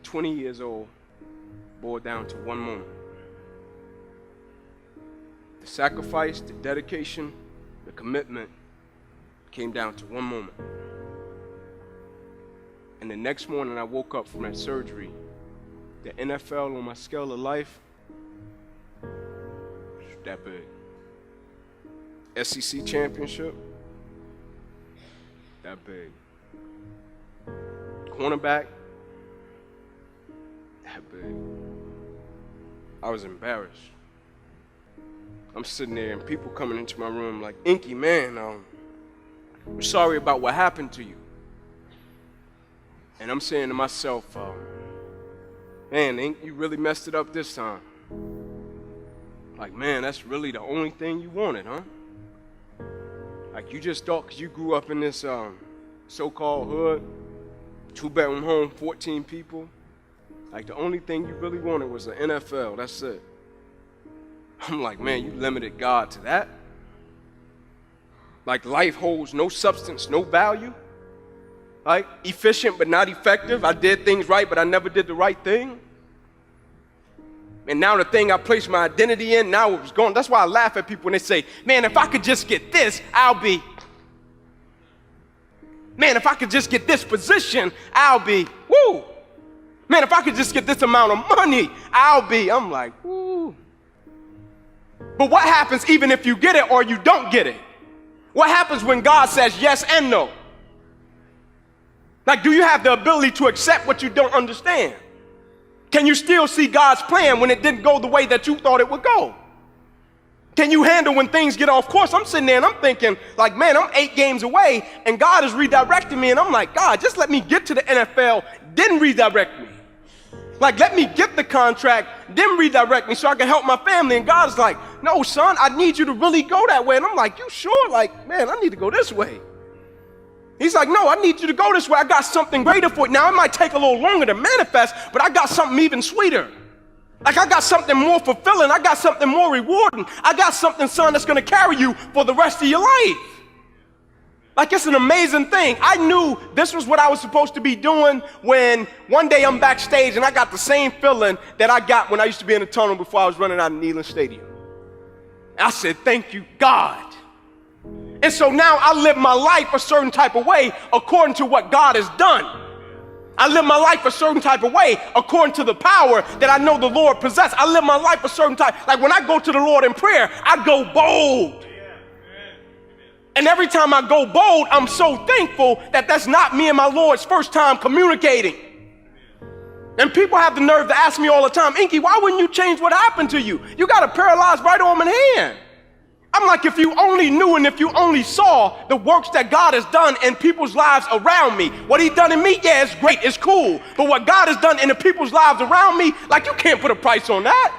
at 20 years old, boiled down to one moment. The sacrifice, the dedication, the commitment came down to one moment. And the next morning I woke up from that surgery. The NFL on my scale of life, that big. SEC championship, that big. Cornerback, that big. I was embarrassed. I'm sitting there and people coming into my room like, Inky, man, I'm sorry about what happened to you. And I'm saying to myself, man, Ink, you really messed it up this time. Like, man, that's really the only thing you wanted, huh? Like, you just thought because you grew up in this so-called hood, 2-bedroom home, 14 people, like the only thing you really wanted was the NFL, that's it. I'm like, man, you limited God to that? Like, life holds no substance, no value? Like, efficient but not effective? I did things right, but I never did the right thing? And now the thing I placed my identity in, now it was gone. That's why I laugh at people when they say, man, if I could just get this, I'll be. Man, if I could just get this position, I'll be. Woo! Man, if I could just get this amount of money, I'll be. I'm like, woo. But what happens even if you get it or you don't get it? What happens when God says yes and no? Like, do you have the ability to accept what you don't understand? Can you still see God's plan when it didn't go the way that you thought it would go? Can you handle when things get off course? I'm sitting there and I'm thinking, like, man, I'm 8 games away and God is redirecting me. And I'm like, God, just let me get to the NFL, then redirect me. Like, let me get the contract, then redirect me so I can help my family. And God's like, no, son, I need you to really go that way. And I'm like, you sure? Like, man, I need to go this way. He's like, no, I need you to go this way. I got something greater for you. Now, it might take a little longer to manifest, but I got something even sweeter. Like, I got something more fulfilling. I got something more rewarding. I got something, son, that's going to carry you for the rest of your life. Like, it's an amazing thing. I knew this was what I was supposed to be doing when one day I'm backstage and I got the same feeling that I got when I used to be in the tunnel before I was running out of Neyland Stadium. And I said, thank you, God. And so now I live my life a certain type of way according to what God has done. I live my life a certain type of way according to the power that I know the Lord possesses. I live my life a certain type. Like, when I go to the Lord in prayer, I go bold. And every time I go bold, I'm so thankful that that's not me and my Lord's first time communicating. And people have the nerve to ask me all the time, Inky, why wouldn't you change what happened to you? You got a paralyzed right arm and hand. I'm like, if you only knew and if you only saw the works that God has done in people's lives around me, what he's done in me, yeah, it's great, it's cool. But what God has done in the people's lives around me, like, you can't put a price on that.